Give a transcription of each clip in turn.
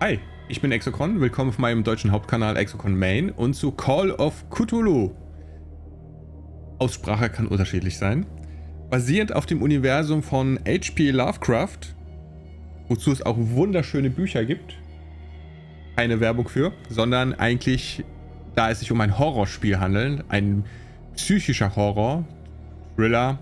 Hi, ich bin Exocron, willkommen auf meinem deutschen Hauptkanal Exocron Main und zu Call of Cthulhu. Aussprache kann unterschiedlich sein. Basierend auf dem Universum von H.P. Lovecraft, wozu es auch wunderschöne Bücher gibt. Keine Werbung für, sondern eigentlich, da es sich um ein Horrorspiel handelt, ein psychischer Horror, Thriller,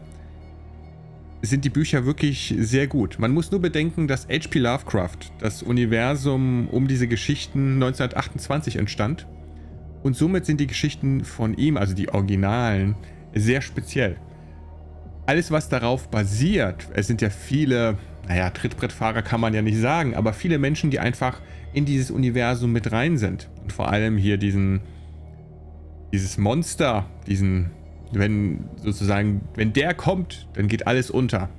sind die Bücher wirklich sehr gut. Man muss nur bedenken, dass H.P. Lovecraft, das Universum um diese Geschichten 1928 entstand und somit sind die Geschichten von ihm, also die Originalen, sehr speziell. Alles, was darauf basiert, es sind ja viele, Trittbrettfahrer kann man ja nicht sagen, aber viele Menschen, die einfach in dieses Universum mit rein sind. Und vor allem hier dieses Monster, wenn der kommt, dann geht alles unter.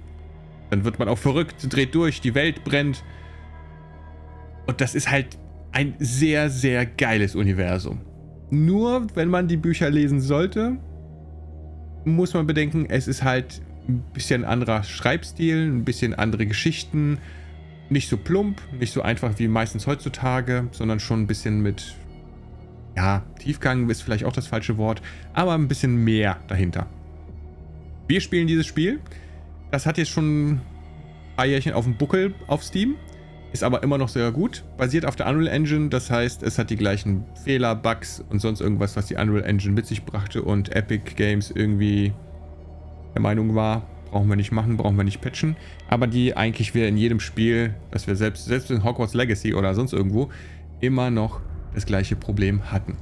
Dann wird man auch verrückt, dreht durch, die Welt brennt. Und das ist halt ein sehr, sehr geiles Universum. Nur, wenn man die Bücher lesen sollte, muss man bedenken, es ist halt ein bisschen anderer Schreibstil, ein bisschen andere Geschichten. Nicht so plump, nicht so einfach wie meistens heutzutage, sondern schon ein bisschen mit... Ja, Tiefgang ist vielleicht auch das falsche Wort, aber ein bisschen mehr dahinter. Wir spielen dieses Spiel. Das hat jetzt schon ein paar Jährchen auf dem Buckel auf Steam, ist aber immer noch sehr gut. Basiert auf der Unreal Engine, das heißt, es hat die gleichen Fehler, Bugs und sonst irgendwas, was die Unreal Engine mit sich brachte und Epic Games irgendwie der Meinung war, brauchen wir nicht machen, brauchen wir nicht patchen. Aber die eigentlich wir in jedem Spiel, das wir selbst in Hogwarts Legacy oder sonst irgendwo, immer noch das gleiche Problem hatten.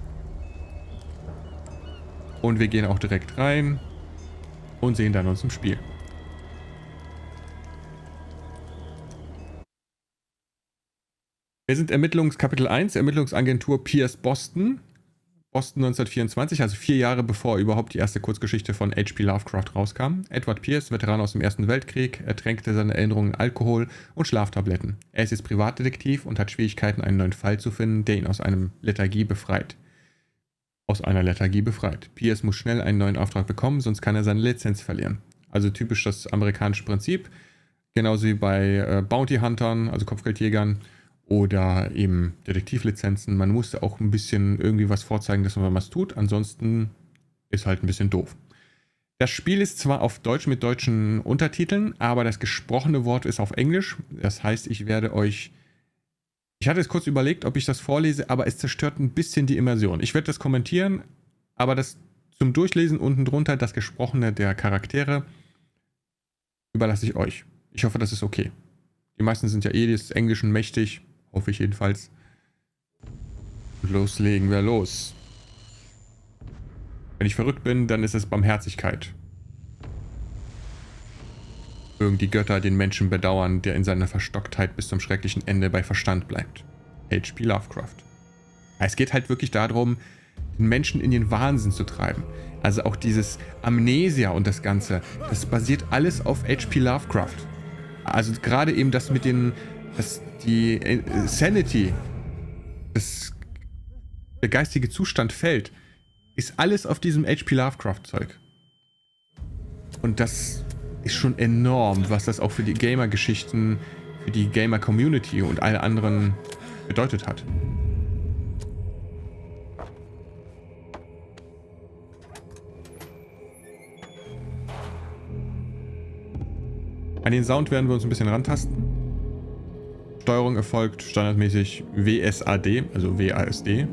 Und wir gehen auch direkt rein und sehen dann uns im Spiel. Wir sind Kapitel 1, Ermittlungsagentur Pierce Boston. Boston 1924, also 4 Jahre bevor überhaupt die erste Kurzgeschichte von H.P. Lovecraft rauskam. Edward Pierce, Veteran aus dem Ersten Weltkrieg, ertränkte seine Erinnerungen in Alkohol und Schlaftabletten. Er ist jetzt Privatdetektiv und hat Schwierigkeiten, einen neuen Fall zu finden, der ihn aus einer Lethargie befreit. Pierce muss schnell einen neuen Auftrag bekommen, sonst kann er seine Lizenz verlieren. Also typisch das amerikanische Prinzip. Genauso wie bei Bounty Huntern, also Kopfgeldjägern. Oder eben Detektivlizenzen. Man musste auch ein bisschen irgendwie was vorzeigen, dass man was tut. Ansonsten ist halt ein bisschen doof. Das Spiel ist zwar auf Deutsch mit deutschen Untertiteln, aber das gesprochene Wort ist auf Englisch. Das heißt, ich hatte jetzt kurz überlegt, ob ich das vorlese, aber es zerstört ein bisschen die Immersion. Ich werde das kommentieren, aber das zum Durchlesen unten drunter, das Gesprochene der Charaktere, überlasse ich euch. Ich hoffe, das ist okay. Die meisten sind ja des Englischen mächtig. Hoffe ich jedenfalls. Loslegen wir los. Wenn ich verrückt bin, dann ist es Barmherzigkeit. Mögen die Götter den Menschen bedauern, der in seiner Verstocktheit bis zum schrecklichen Ende bei Verstand bleibt. H.P. Lovecraft. Es geht halt wirklich darum, den Menschen in den Wahnsinn zu treiben. Also auch dieses Amnesia und das Ganze, das basiert alles auf H.P. Lovecraft. Also gerade eben das mit die Sanity, der geistige Zustand fällt, ist alles auf diesem H.P. Lovecraft-Zeug. Und das ist schon enorm, was das auch für die Gamer-Geschichten, für die Gamer-Community und alle anderen bedeutet hat. An den Sound werden wir uns ein bisschen rantasten. Steuerung erfolgt standardmäßig WSAD, also WASD.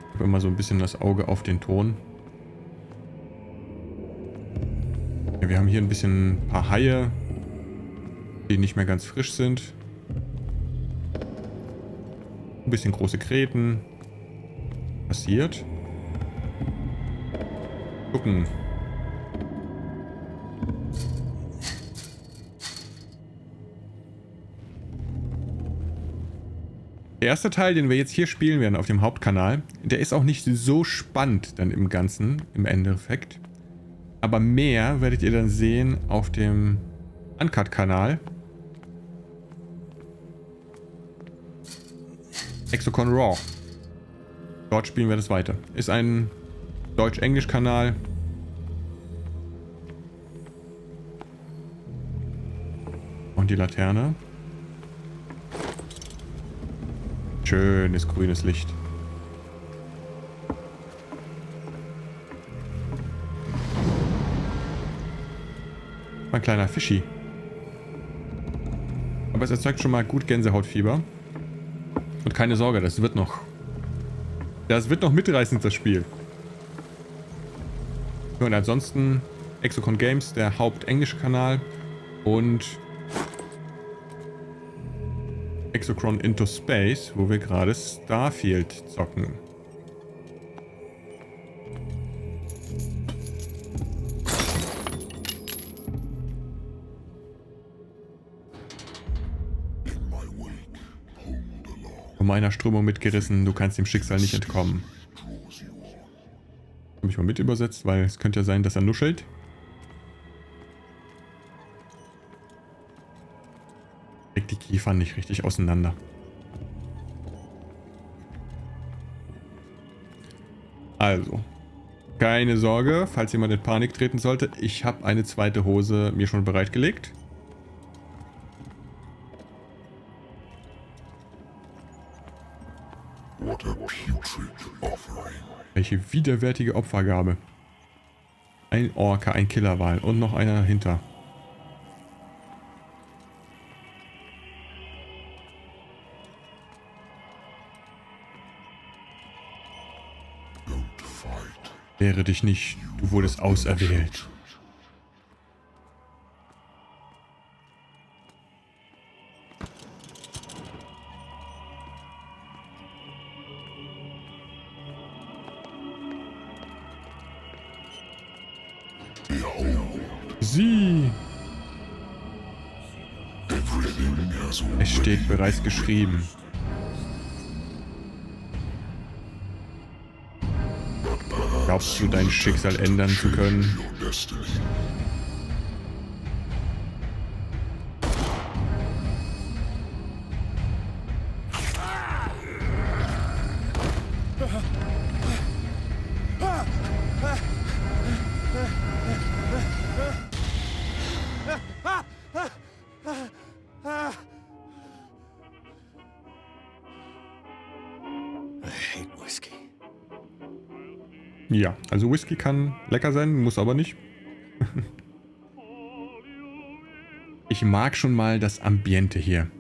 Ich habe immer so ein bisschen das Auge auf den Ton. Ja, wir haben hier ein paar Haie, die nicht mehr ganz frisch sind. Ein bisschen große Kreten. Passiert. Gucken. Der erste Teil, den wir jetzt hier spielen werden auf dem Hauptkanal, der ist auch nicht so spannend dann im Ganzen, im Endeffekt. Aber mehr werdet ihr dann sehen auf dem Uncut-Kanal. Exocron Raw. Dort spielen wir das weiter. Ist ein Deutsch-Englisch-Kanal. Und die Laterne. Schönes grünes Licht. Ein kleiner Fischi. Aber es erzeugt schon mal gut Gänsehautfieber. Und keine Sorge, das wird noch mitreißend, das Spiel. Und ansonsten Exocron Games, der hauptenglische Kanal. Und Exocron Into Space, wo wir gerade Starfield zocken. Von meiner Strömung mitgerissen, du kannst dem Schicksal nicht entkommen. Habe ich mal mit übersetzt, weil es könnte ja sein, dass er nuschelt. Legt die Kiefern nicht richtig auseinander. Also, keine Sorge, falls jemand in Panik treten sollte. Ich habe eine zweite Hose mir schon bereitgelegt. Welche widerwärtige Opfergabe. Ein Orca, ein Killerwal und noch einer dahinter. Wehre dich nicht, du wurdest auserwählt. Sie! Es steht bereits geschrieben. Glaubst du, dein Schicksal ändern zu können? Ja, also Whisky kann lecker sein, muss aber nicht. Ich mag schon mal das Ambiente hier.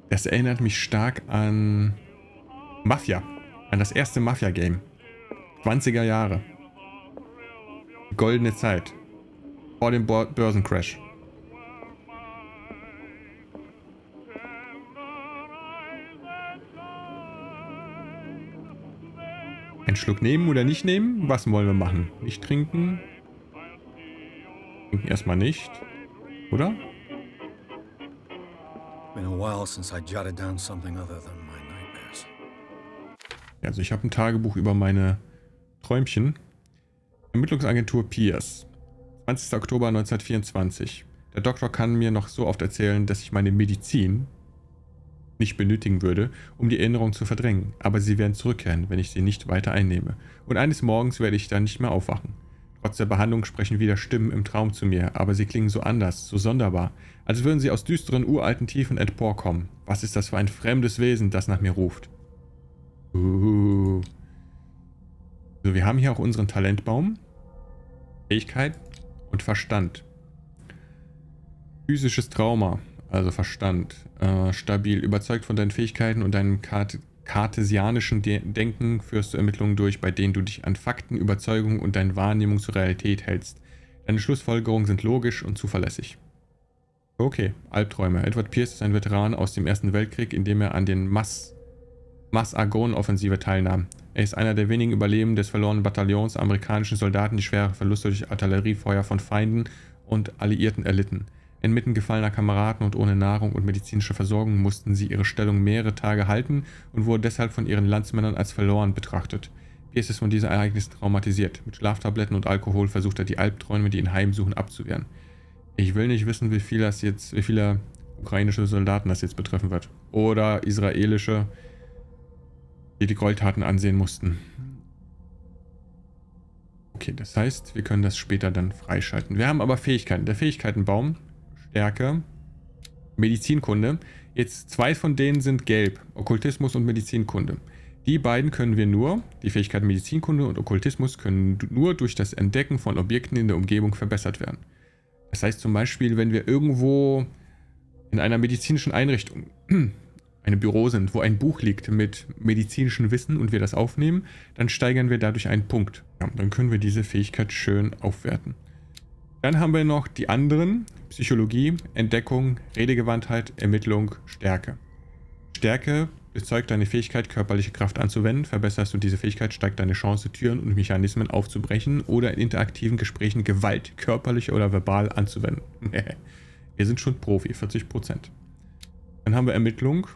Das erinnert mich stark an Mafia, an das erste Mafia-Game. 20er Jahre. Goldene Zeit. Vor dem Börsencrash. Einen Schluck nehmen oder nicht nehmen? Was wollen wir machen? Nicht trinken? Trinken erstmal nicht. Oder? Also ich habe ein Tagebuch über meine Träumchen. Ermittlungsagentur Pierce. 20. Oktober 1924. Der Doktor kann mir noch so oft erzählen, dass ich meine Medizin nicht benötigen würde, um die Erinnerung zu verdrängen, aber sie werden zurückkehren, wenn ich sie nicht weiter einnehme. Und eines Morgens werde ich dann nicht mehr aufwachen. Trotz der Behandlung sprechen wieder Stimmen im Traum zu mir, aber sie klingen so anders, so sonderbar, als würden sie aus düsteren, uralten Tiefen emporkommen. Was ist das für ein fremdes Wesen, das nach mir ruft? So, wir haben hier auch unseren Talentbaum. Fähigkeit und Verstand. Physisches Trauma. Also Verstand, stabil, überzeugt von deinen Fähigkeiten und deinem kartesianischen Denken führst du Ermittlungen durch, bei denen du dich an Fakten, Überzeugungen und deine Wahrnehmung zur Realität hältst. Deine Schlussfolgerungen sind logisch und zuverlässig. Okay, Albträume. Edward Pierce ist ein Veteran aus dem Ersten Weltkrieg, in dem er an den Mas-Argonne-Offensive teilnahm. Er ist einer der wenigen Überlebenden des verlorenen Bataillons amerikanischen Soldaten, die schwere Verluste durch Artilleriefeuer von Feinden und Alliierten erlitten. Inmitten gefallener Kameraden und ohne Nahrung und medizinische Versorgung mussten sie ihre Stellung mehrere Tage halten und wurden deshalb von ihren Landsmännern als verloren betrachtet. Pierce ist von diesen Ereignissen traumatisiert. Mit Schlaftabletten und Alkohol versucht er die Albträume, die ihn heimsuchen, abzuwehren. Ich will nicht wissen, wie viele ukrainische Soldaten das jetzt betreffen wird. Oder israelische, die die Gräueltaten ansehen mussten. Okay, das heißt, wir können das später dann freischalten. Wir haben aber Fähigkeiten. Der Fähigkeitenbaum, Stärke, Medizinkunde. Jetzt 2 von denen sind gelb. Okkultismus und Medizinkunde. Die beiden können wir nur, die Fähigkeiten Medizinkunde und Okkultismus können nur durch das Entdecken von Objekten in der Umgebung verbessert werden. Das heißt zum Beispiel, wenn wir irgendwo in einer medizinischen Einrichtung, einem Büro sind, wo ein Buch liegt mit medizinischem Wissen und wir das aufnehmen, dann steigern wir dadurch einen Punkt. Ja, dann können wir diese Fähigkeit schön aufwerten. Dann haben wir noch die anderen, Psychologie, Entdeckung, Redegewandtheit, Ermittlung, Stärke. Stärke bezeugt deine Fähigkeit, körperliche Kraft anzuwenden. Verbesserst du diese Fähigkeit, steigt deine Chance, Türen und Mechanismen aufzubrechen oder in interaktiven Gesprächen Gewalt, körperlich oder verbal anzuwenden. Wir sind schon Profi, 40%. Dann haben wir Ermittlung.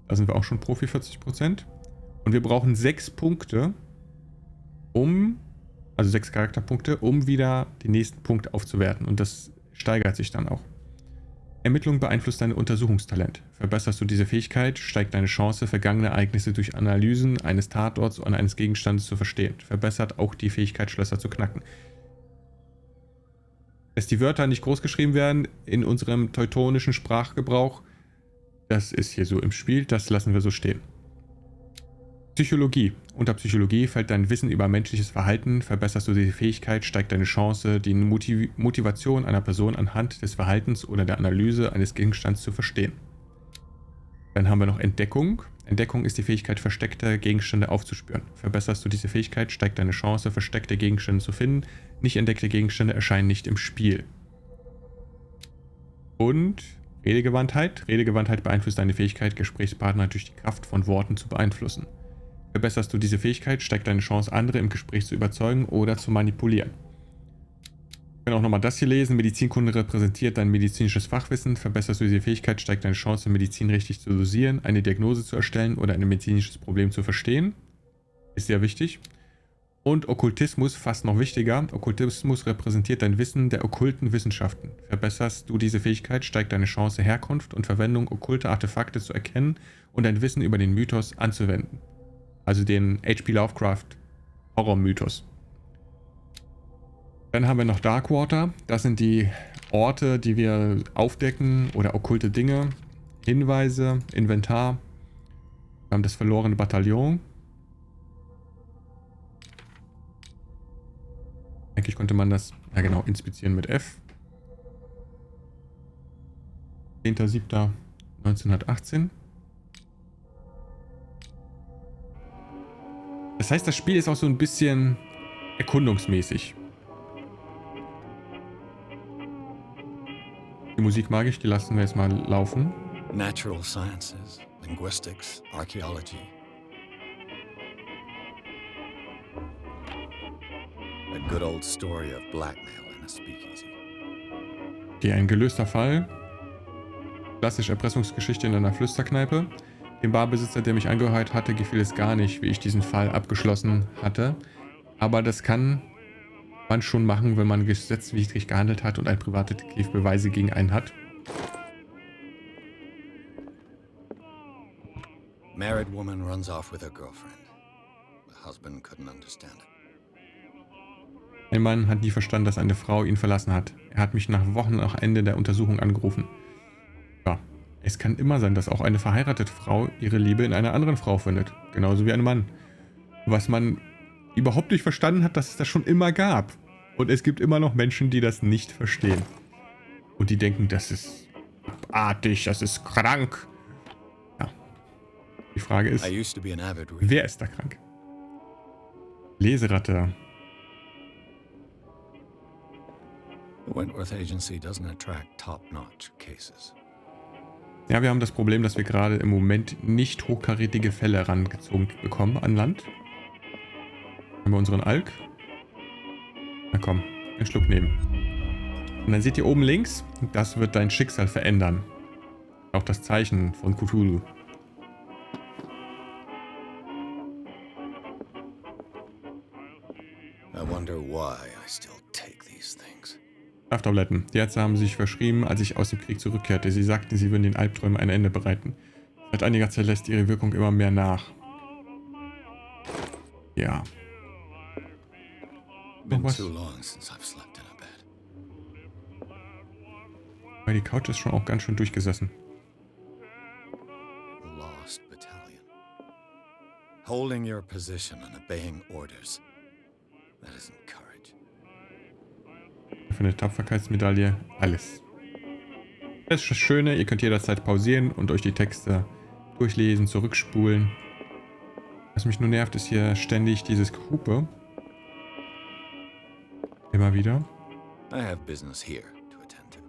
Da sind wir auch schon Profi, 40%. Und wir brauchen 6 Punkte, also 6 Charakterpunkte, um wieder den nächsten Punkt aufzuwerten. Und das steigert sich dann auch. Ermittlung beeinflusst dein Untersuchungstalent. Verbesserst du diese Fähigkeit, steigt deine Chance, vergangene Ereignisse durch Analysen eines Tatorts und eines Gegenstandes zu verstehen. Verbessert auch die Fähigkeit, Schlösser zu knacken. Dass die Wörter nicht groß geschrieben werden in unserem teutonischen Sprachgebrauch, das ist hier so im Spiel, das lassen wir so stehen. Psychologie. Unter Psychologie fällt dein Wissen über menschliches Verhalten. Verbesserst du diese Fähigkeit, steigt deine Chance, die Motivation einer Person anhand des Verhaltens oder der Analyse eines Gegenstands zu verstehen. Dann haben wir noch Entdeckung. Entdeckung ist die Fähigkeit, versteckte Gegenstände aufzuspüren. Verbesserst du diese Fähigkeit, steigt deine Chance, versteckte Gegenstände zu finden. Nicht entdeckte Gegenstände erscheinen nicht im Spiel. Und Redegewandtheit. Redegewandtheit beeinflusst deine Fähigkeit, Gesprächspartner durch die Kraft von Worten zu beeinflussen. Verbesserst du diese Fähigkeit, steigt deine Chance, andere im Gespräch zu überzeugen oder zu manipulieren. Wir können auch nochmal das hier lesen. Medizinkunde repräsentiert dein medizinisches Fachwissen. Verbesserst du diese Fähigkeit, steigt deine Chance, Medizin richtig zu dosieren, eine Diagnose zu erstellen oder ein medizinisches Problem zu verstehen. Ist sehr wichtig. Und Okkultismus, fast noch wichtiger. Okkultismus repräsentiert dein Wissen der okkulten Wissenschaften. Verbesserst du diese Fähigkeit, steigt deine Chance, Herkunft und Verwendung okkulter Artefakte zu erkennen und dein Wissen über den Mythos anzuwenden. Also den H.P. Lovecraft Horror-Mythos. Dann haben wir noch Darkwater. Das sind die Orte, die wir aufdecken oder okkulte Dinge. Hinweise, Inventar. Wir haben das verlorene Bataillon. Eigentlich konnte man das, ja genau, inspizieren mit F. 10.07.1918. Das heißt, das Spiel ist auch so ein bisschen erkundungsmäßig. Die Musik mag ich, die lassen wir jetzt mal laufen. Natural sciences, linguistics, archaeology. A good old story of blackmail in a speakeasy. Okay, ein gelöster Fall. Klassische Erpressungsgeschichte in einer Flüsterkneipe. Dem Barbesitzer, der mich angeheuert hatte, gefiel es gar nicht, wie ich diesen Fall abgeschlossen hatte. Aber das kann man schon machen, wenn man gesetzwidrig gehandelt hat und ein Privatdetektiv Beweise gegen einen hat. Married woman runs off with her girlfriend. The husband couldn't understand it. Ein Mann hat nie verstanden, dass eine Frau ihn verlassen hat. Er hat mich nach Wochen nach Ende der Untersuchung angerufen. Ja, es kann immer sein, dass auch eine verheiratete Frau ihre Liebe in einer anderen Frau findet. Genauso wie ein Mann. Was man überhaupt nicht verstanden hat, dass es das schon immer gab. Und es gibt immer noch Menschen, die das nicht verstehen. Und die denken, das ist abartig, das ist krank. Ja. Die Frage ist, wer ist da krank? Leseratte. The Wentworth Agency doesn't attract top-notch cases. Ja, wir haben das Problem, dass wir gerade im Moment nicht hochkarätige Fälle herangezogen bekommen an Land. Haben wir unseren Alk. Na komm, einen Schluck nehmen. Und dann seht ihr oben links, das wird dein Schicksal verändern. Auch das Zeichen von Cthulhu. I wonder why I still take these things. Schlaftabletten. Die Ärzte haben sich verschrieben, als ich aus dem Krieg zurückkehrte. Sie sagten, sie würden den Albträumen ein Ende bereiten. Seit einiger Zeit lässt ihre Wirkung immer mehr nach. Ja. Noch was? Too long since I've slept in a bed. Weil die Couch ist schon auch ganz schön durchgesessen. Lost battalion. Holding your position and obeying orders. That isn't courage. Für eine Tapferkeitsmedaille. Alles. Das ist das Schöne, ihr könnt jederzeit pausieren und euch die Texte durchlesen, zurückspulen. Was mich nur nervt, ist hier ständig dieses Gehupe. Immer wieder. I have business here to attend to.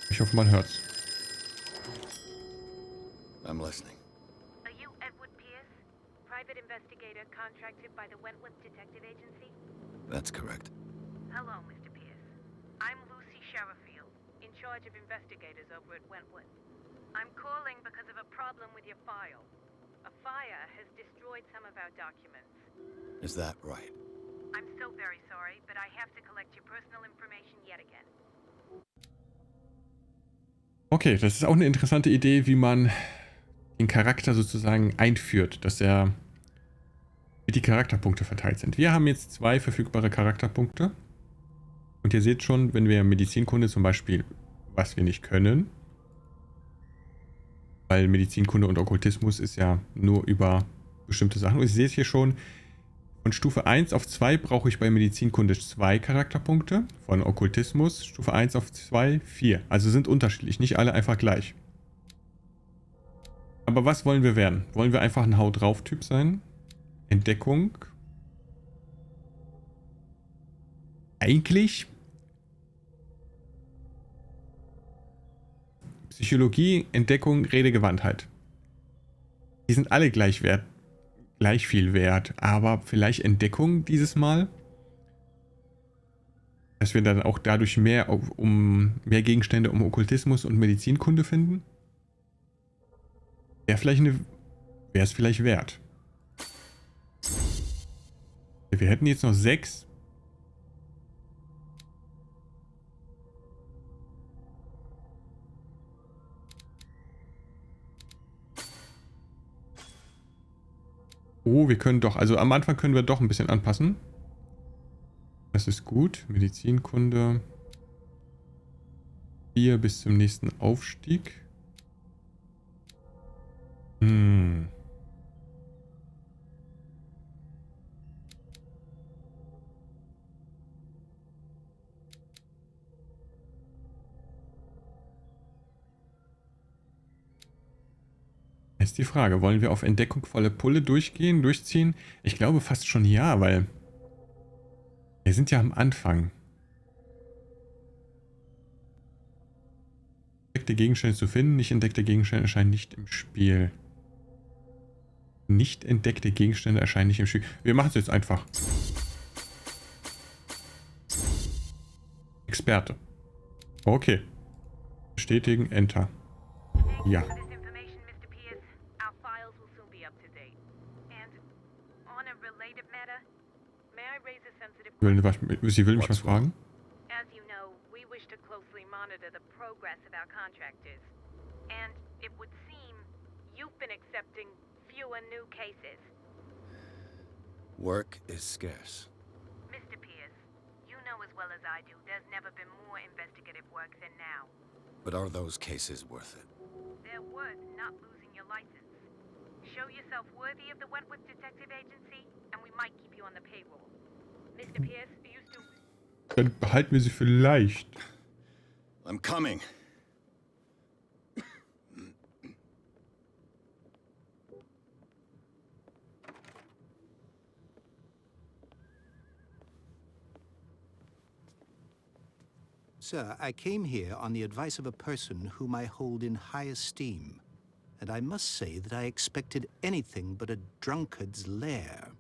Ich hoffe, man hört's. I'm listening. Are you Edward Pierce, private investigator contracted by the Wentworth Detective Agency? That's correct. Hello, Mr. Pierce. I'm Lucy Sherifield, in charge of investigators over at Wentworth. I'm calling because of a problem with your file. A fire has destroyed some of our documents. Is that right? I'm so very sorry, but I have to collect your personal information yet again. Okay, das ist auch eine interessante Idee, wie man den Charakter sozusagen einführt, dass er wie die Charakterpunkte verteilt sind. Wir haben jetzt 2 verfügbare Charakterpunkte. Und ihr seht schon, wenn wir Medizinkunde zum Beispiel, was wir nicht können, weil Medizinkunde und Okkultismus ist ja nur über bestimmte Sachen. Und ihr seht hier schon, von Stufe 1 auf 2 brauche ich bei Medizinkunde 2 Charakterpunkte. Von Okkultismus Stufe 1 auf 2, 4. Also sind unterschiedlich, nicht alle einfach gleich. Aber was wollen wir werden? Wollen wir einfach ein Hau drauf Typ sein? Entdeckung? Eigentlich Psychologie, Entdeckung, Redegewandtheit. Die sind alle gleich viel wert, aber vielleicht Entdeckung dieses Mal, dass wir dann auch dadurch mehr Gegenstände um Okkultismus und Medizinkunde finden, wäre es vielleicht wert. Wir hätten jetzt noch 6. Oh, wir können doch, also am Anfang können wir doch ein bisschen anpassen. Das ist gut. Medizinkunde. 4 bis zum nächsten Aufstieg. Ist die Frage, wollen wir auf Entdeckung volle Pulle durchziehen? Ich glaube fast schon ja, weil wir sind ja am Anfang. Entdeckte Gegenstände zu finden, nicht entdeckte Gegenstände erscheinen nicht im Spiel. Nicht entdeckte Gegenstände erscheinen nicht im Spiel. Wir machen es jetzt einfach. Experte. Okay. Bestätigen, Enter. Ja. Sie will mich was fragen? As you know, we wish to closely monitor the progress of our contractors. And it would seem you've been accepting fewer new cases. Work is scarce. Mr. Pierce, you know as well as I do, there's never been more investigative work than now. But are those cases worth it? They're worth not losing your license. Show yourself worthy of the Wentworth Detective Agency, and we might keep you on the payroll. Mr. Pierce, are you still... Dann behalten wir sie vielleicht. I'm coming. Sir, I came here on the advice of a person whom I hold in high esteem, and I must say that I expected anything but a drunkard's lair.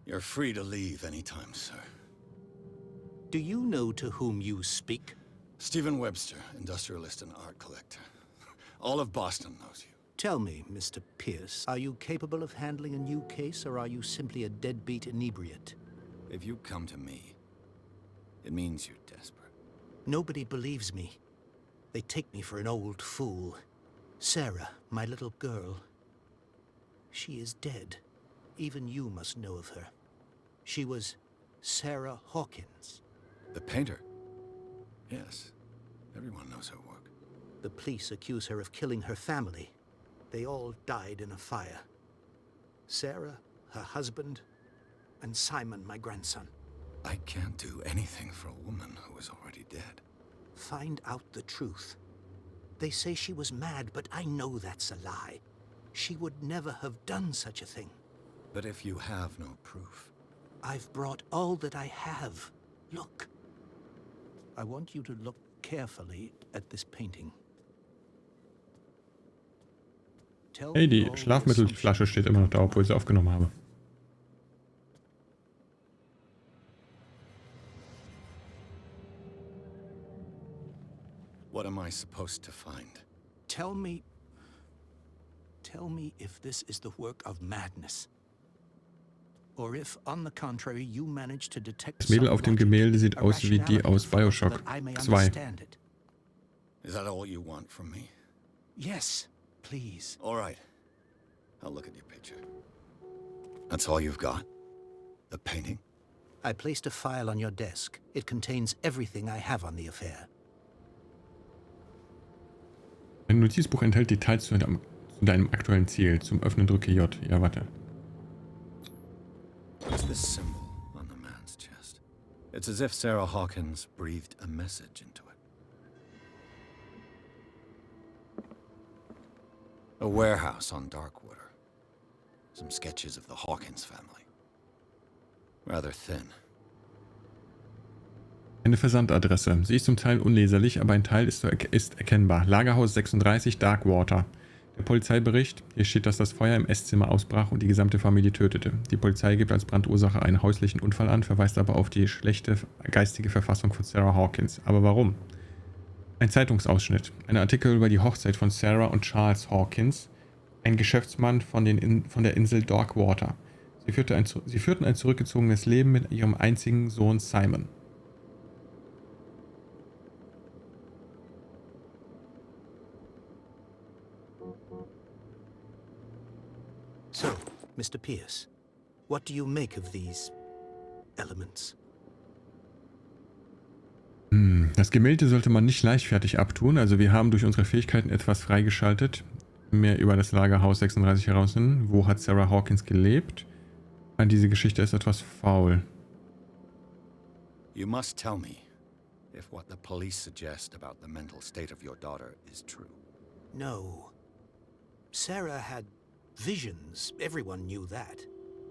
You're free to leave anytime, sir. Do you know to whom you speak? Stephen Webster, industrialist and art collector. All of Boston knows you. Tell me, Mr. Pierce, are you capable of handling a new case, or are you simply a deadbeat inebriate? If you come to me, it means you're desperate. Nobody believes me. They take me for an old fool. Sarah, my little girl, she is dead. Even you must know of her. She was Sarah Hawkins. The painter? Yes. Everyone knows her work. The police accuse her of killing her family. They all died in a fire. Sarah, her husband, and Simon, my grandson. I can't do anything for a woman who is already dead. Find out the truth. They say she was mad, but I know that's a lie. She would never have done such a thing. But if you have no proof... I've brought all that I have. Look. I want you to look carefully at this painting. Tell Hey, me die all the Schlafmittelflasche steht immer noch da, obwohl ich sie aufgenommen habe. What am I supposed to find? Tell me if this is the work of madness. Or if, on the contrary, you manage to detect Das Mädel auf dem Gemälde sieht aus wie die aus Bioshock 2. Is that all you want from me? Yes, please. All right. I'll look at your picture. That's all you've got? The painting? I placed a file on your desk. It contains everything I have on the affair. Ein Notizbuch enthält Details zu deinem aktuellen Ziel. Zum Öffnen drücke J. Ja, warte. What's this symbol on the man's chest? It's as if Sarah Hawkins breathed a message into it. A warehouse on Darkwater. Some sketches of the Hawkins family. Rather thin. Eine Versandadresse. Sie ist zum Teil unleserlich, aber ein Teil ist erkennbar. Lagerhaus 36, Darkwater. Der Polizeibericht. Hier steht, dass das Feuer im Esszimmer ausbrach und die gesamte Familie tötete. Die Polizei gibt als Brandursache einen häuslichen Unfall an, verweist aber auf die schlechte geistige Verfassung von Sarah Hawkins. Aber warum? Ein Zeitungsausschnitt. Ein Artikel über die Hochzeit von Sarah und Charles Hawkins, ein Geschäftsmann von der Insel Darkwater. Sie führten ein zurückgezogenes Leben mit ihrem einzigen Sohn Simon. So, Mr. Pierce, what do you make of these elements? Das Gemälde sollte man nicht leichtfertig abtun, also wir haben durch unsere Fähigkeiten etwas freigeschaltet. Mehr über das Lagerhaus 36 herausfinden. Wo hat Sarah Hawkins gelebt? Diese Geschichte ist etwas faul. You must tell me if what the police suggest about the mental state of your daughter is true. No. Sarah had visions. Everyone knew that.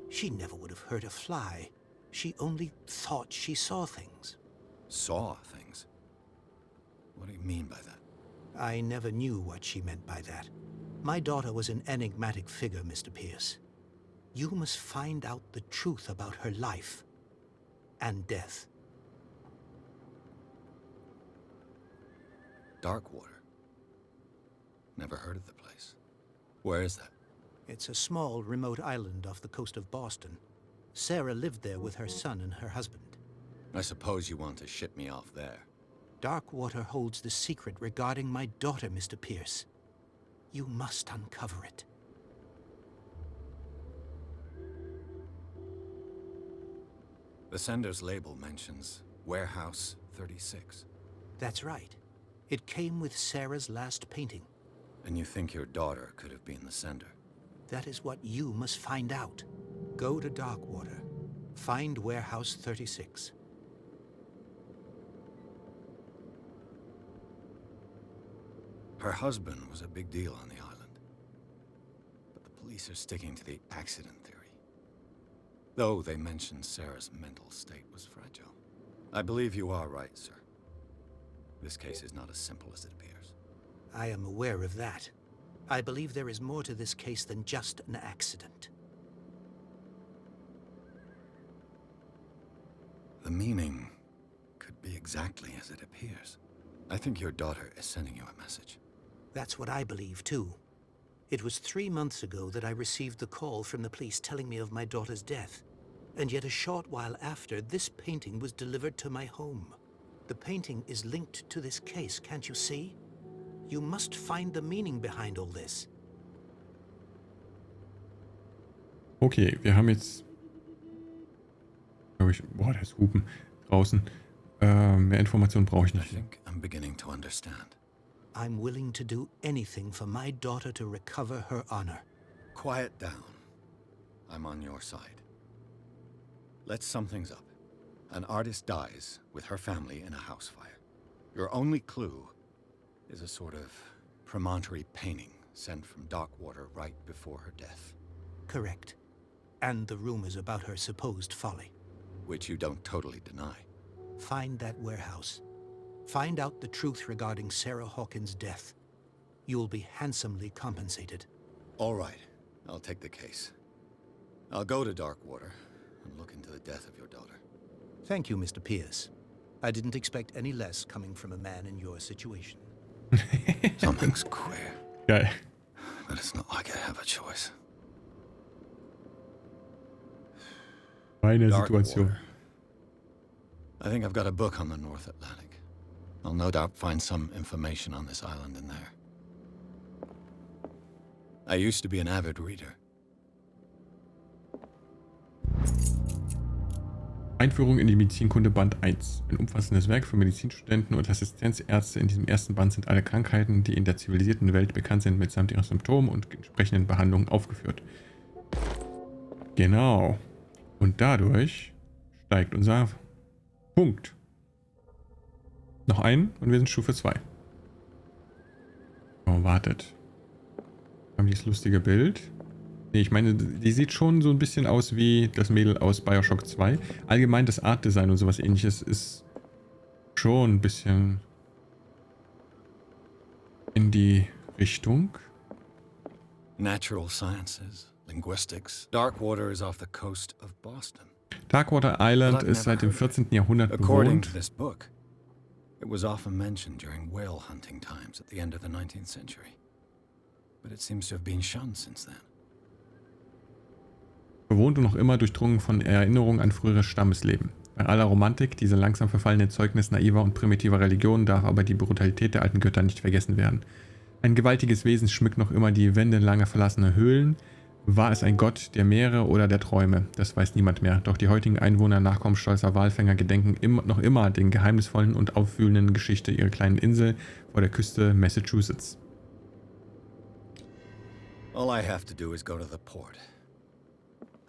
She never would have hurt a fly. She only thought she saw things. Saw things? What do you mean by that? I never knew what she meant by that. My daughter was an enigmatic figure, Mr. Pierce. You must find out the truth about her life and death. Darkwater? Never heard of the place. Where is that? It's a small, remote island off the coast of Boston. Sarah lived there with her son and her husband. I suppose you want to ship me off there. Darkwater holds the secret regarding my daughter, Mr. Pierce. You must uncover it. The sender's label mentions Warehouse 36. That's right. It came with Sarah's last painting. And you think your daughter could have been the sender? That is what you must find out. Go to Darkwater. Find Warehouse 36. Her husband was a big deal on the island. But the police are sticking to the accident theory. Though they mentioned Sarah's mental state was fragile. I believe you are right, sir. This case is not as simple as it appears. I am aware of that. I believe there is more to this case than just an accident. The meaning could be exactly as it appears. I think your daughter is sending you a message. That's what I believe, too. It was 3 months ago that I received the call from the police telling me of my daughter's death. And yet a short while after, this painting was delivered to my home. The painting is linked to this case, can't you see? You must find the meaning behind all this. Okay, wir haben jetzt... Glaube ich... Boah, da ist Hupen draußen. Mehr Informationen brauche ich I nicht. think I'm beginning to understand. I'm willing to do anything for my daughter to recover her honor. Quiet down. I'm on your side. Let's sum things up. An artist dies with her family in a house fire. Your only clue is a sort of promontory painting sent from Darkwater right before her death. Correct. And the rumors about her supposed folly. Which you don't totally deny. Find that warehouse. Find out the truth regarding Sarah Hawkins' death. You'll be handsomely compensated. All right, I'll take the case. I'll go to Darkwater and look into the death of your daughter. Thank you, Mr. Pierce. I didn't expect any less coming from a man in your situation. Something's queer, Geil. but it's not like I have a choice. Meine Situation. Darkwater. I think I've got a book on the North Atlantic. I'll no doubt find some information on this island in there. I used to be an avid reader. Einführung in die Medizinkunde Band 1. Ein umfassendes Werk für Medizinstudenten und Assistenzärzte. In diesem ersten Band sind alle Krankheiten, die in der zivilisierten Welt bekannt sind, mitsamt ihren Symptomen und entsprechenden Behandlungen aufgeführt. Genau. Und dadurch steigt unser Punkt. Noch einen und wir sind Stufe 2. Oh, wartet. Wir haben dieses lustige Bild. Nee, ich meine, die sieht schon so ein bisschen aus wie das Mädel aus Bioshock 2. Allgemein das Artdesign und sowas ähnliches ist schon ein bisschen in die Richtung. Natural sciences, linguistics. Darkwater is off the coast of Boston. Darkwater Island ist seit dem 14. Jahrhundert According to bewohnt. this book, it was often mentioned during whale hunting times at the end of the 19th century. But it seems to have been shunned since then. Bewohnt und noch immer durchdrungen von Erinnerungen an früheres Stammesleben. Bei aller Romantik, diese langsam verfallene Zeugnis naiver und primitiver Religion, darf aber die Brutalität der alten Götter nicht vergessen werden. Ein gewaltiges Wesen schmückt noch immer die Wände langer verlassener Höhlen. War es ein Gott der Meere oder der Träume? Das weiß niemand mehr. Doch die heutigen Einwohner nachkommensstolzer Walfänger gedenken noch immer den geheimnisvollen und aufwühlenden Geschichte ihrer kleinen Insel vor der Küste Massachusetts. All I have to do is go to the port.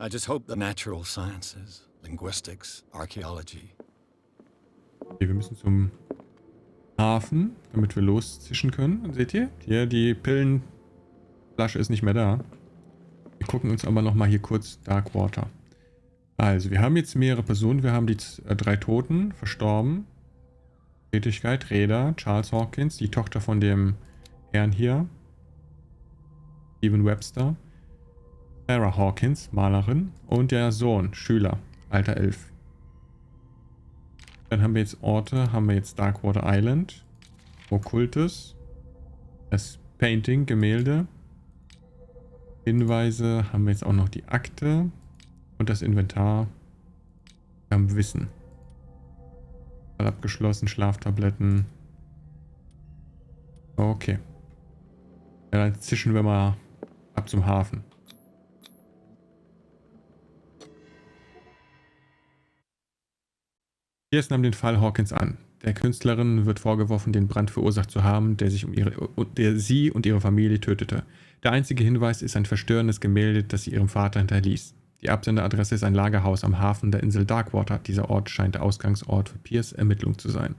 I just hope the natural sciences, linguistics, archaeology. Okay, wir müssen zum Hafen, damit wir loszischen können. Und seht ihr? Hier, die Pillenflasche ist nicht mehr da. Wir gucken uns aber nochmal hier kurz Darkwater. Also, wir haben jetzt mehrere Personen. Wir haben die 3 Toten, verstorben. Tätigkeit, Räder, Charles Hawkins, die Tochter von dem Herrn hier. Stephen Webster. Sarah Hawkins, Malerin. Und der Sohn, Schüler, Alter 11. Dann haben wir jetzt Orte, haben wir jetzt Darkwater Island, Okkultes, das Painting, Gemälde, Hinweise, haben wir jetzt auch noch die Akte und das Inventar. Wir haben Wissen. Abgeschlossen, Schlaftabletten. Okay. Ja, dann zischen wir mal ab zum Hafen. Pierce nahm den Fall Hawkins an. Der Künstlerin wird vorgeworfen, den Brand verursacht zu haben, der sie und ihre Familie tötete. Der einzige Hinweis ist ein verstörendes Gemälde, das sie ihrem Vater hinterließ. Die Absenderadresse ist ein Lagerhaus am Hafen der Insel Darkwater. Dieser Ort scheint der Ausgangsort für Pierce' Ermittlung zu sein.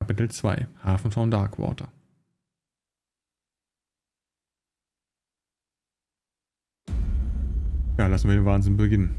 Kapitel 2: Hafen von Darkwater. Ja, lassen wir den Wahnsinn beginnen.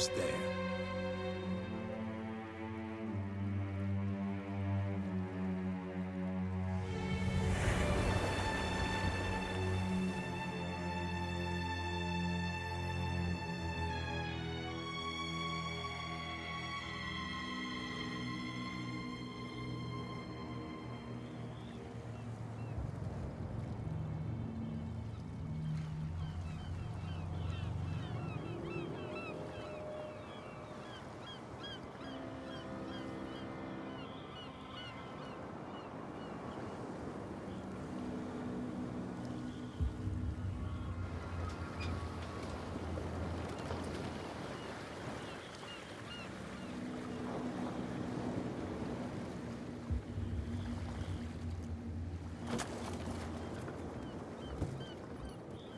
almost there.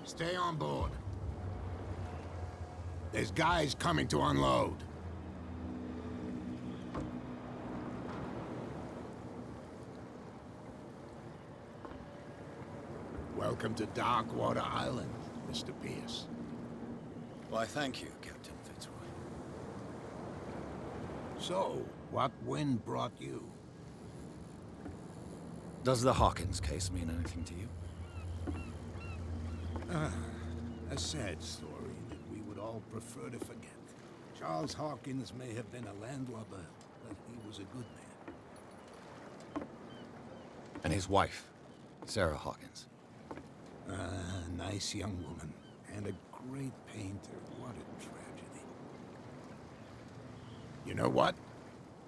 Stay on board. There's guys coming to unload. Welcome to Darkwater Island, Mr. Pierce. Why, thank you, Captain Fitzroy. So, what wind brought you? Does the Hawkins case mean anything to you? A sad story that we would all prefer to forget. Charles Hawkins may have been a landlubber, but he was a good man. And his wife, Sarah Hawkins. Nice young woman, and a great painter. What a tragedy. You know what?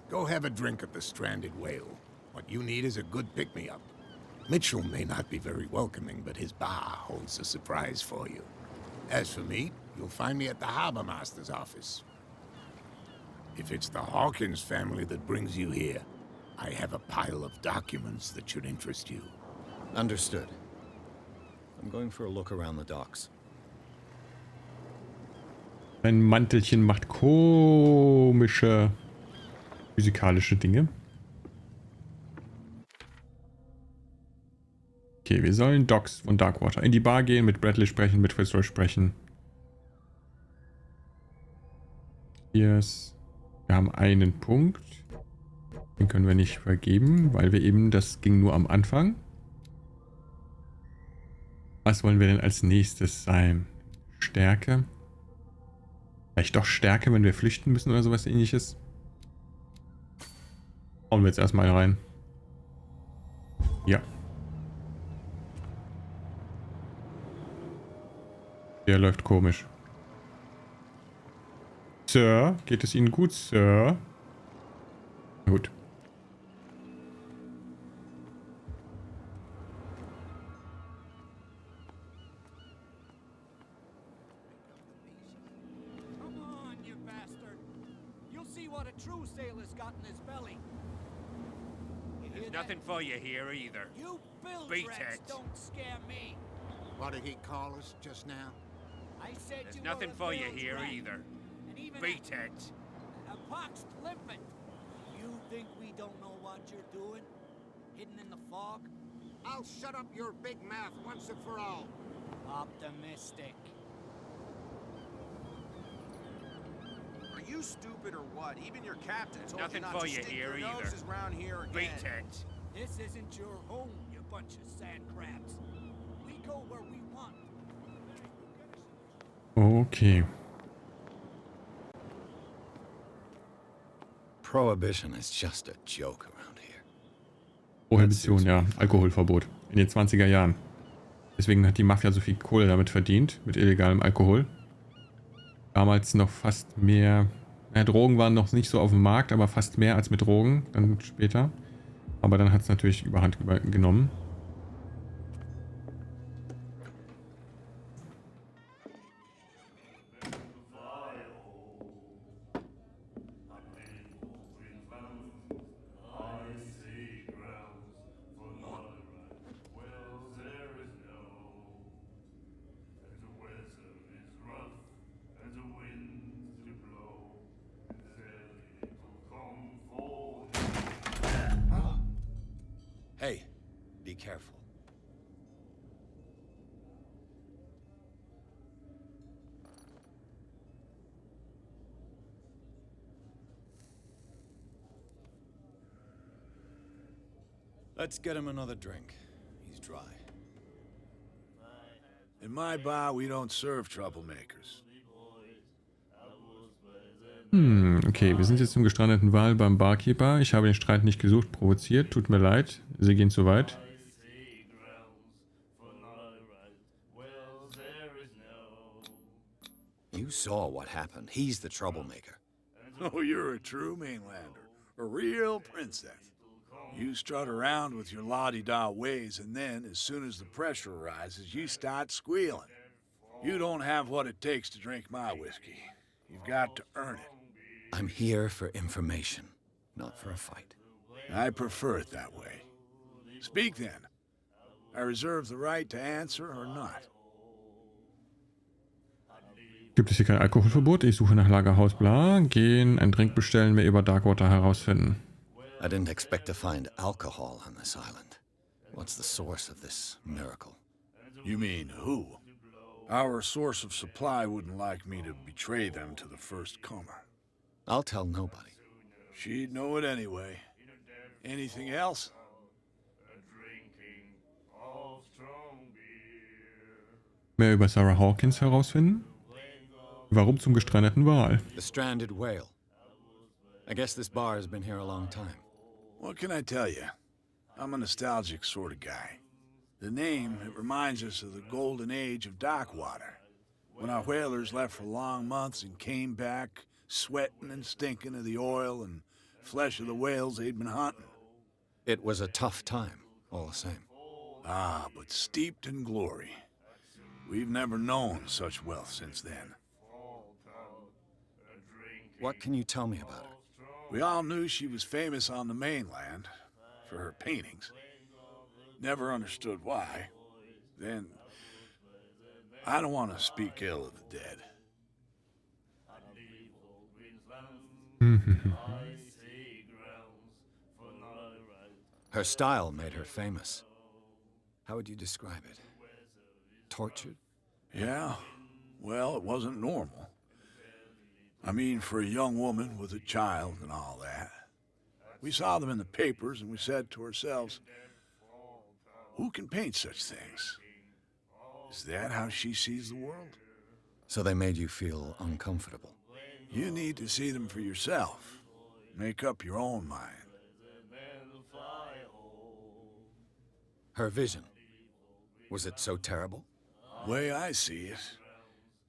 Go have a drink at the Stranded Whale. What you need is a good pick-me-up. Mitchell may not be very welcoming, but his bar holds a surprise for you. As for me, you'll find me at the Harbor Master's office. If it's the Hawkins family that brings you here, I have a pile of documents that should interest you. Understood. I'm going for a look around the docks. Ein Mantelchen macht komische physikalische Dinge. Okay, wir sollen Docks von Darkwater in die Bar gehen, mit Bradley sprechen, mit Fitzroy sprechen. Wir haben einen Punkt. Den können wir nicht vergeben, weil wir eben, das ging nur am Anfang. Was wollen wir denn als nächstes sein? Stärke. Vielleicht doch Stärke, wenn wir flüchten müssen oder sowas ähnliches. Hauen wir jetzt erstmal rein. Ja. Der läuft komisch. Sir, geht es Ihnen gut, Sir? Gut. Come on, you bastard. You'll see what a true sailor's got in his belly. You hear There's that? nothing for you here either. You bilge Beat rats it. don't scare me. What did he call us just now? I said There's you nothing were a for you bilge here rat. either. And even Beat it. a poxed limpet. You think we don't know what you're doing? Hidden in the fog? I'll shut up your big mouth once and for all. Optimistic. Are you stupid or what? Even your captain told Nothing you not for to you stick here your either. noses around here again. Beat it. This isn't your home, you bunch of sand crabs. We go where we want. Okay. Prohibition is just a joke around here. Prohibition, ja. Alkoholverbot. In den 20er Jahren. Deswegen hat die Mafia so viel Kohle damit verdient, mit illegalem Alkohol. Damals noch fast mehr. Ja, Drogen waren noch nicht so auf dem Markt, aber fast mehr als mit Drogen. Dann später. Aber dann hat es natürlich Überhand genommen. Hey, be careful. Let's get him another drink. He's dry. In my bar, we don't serve troublemakers. Okay, wir sind jetzt im gestrandeten Wal beim Barkeeper. Ich habe den Streit nicht gesucht, provoziert. Tut mir leid, Sie gehen zu weit. You saw what happened. He's the troublemaker. Oh, you're a true mainlander. A real princess. You strut around with your la-di-da ways, and then, as soon as the pressure arises, you start squealing. You don't have what it takes to drink my whiskey. You've got to earn it. I'm here for information, not for a fight. I prefer it that way. Speak then. I reserve the right to answer or not. Gibt es hier kein Alkoholverbot? Ich suche nach Lagerhaus bla. Gehen, einen Drink bestellen, mehr über Darkwater herausfinden. I didn't expect to find alcohol on this island. What's the source of this miracle? You mean who? Our source of supply wouldn't like me to betray them to the first comer. I'll tell nobody. She'd know it anyway. Anything else? Mehr über Sarah Hawkins herausfinden? Warum zum gestrandeten Wal? The stranded whale. I guess this bar has been here a long time. What can I tell you? I'm a nostalgic sort of guy. The name, it reminds us of the golden age of Darkwater, when our whalers left for long months and came back sweating and stinking of the oil and flesh of the whales they'd been hunting. It was a tough time, all the same. Ah, but steeped in glory. We've never known such wealth since then. What can you tell me about her? We all knew she was famous on the mainland for her paintings. Never understood why. Then, I don't want to speak ill of the dead. Her style made her famous. How would you describe it? Tortured? Yeah, well, it wasn't normal. I mean, for a young woman with a child and all that. We saw them in the papers and we said to ourselves, who can paint such things? Is that how she sees the world? So they made you feel uncomfortable. You need to see them for yourself. Make up your own mind. Her vision. Was it so terrible? Way I see it,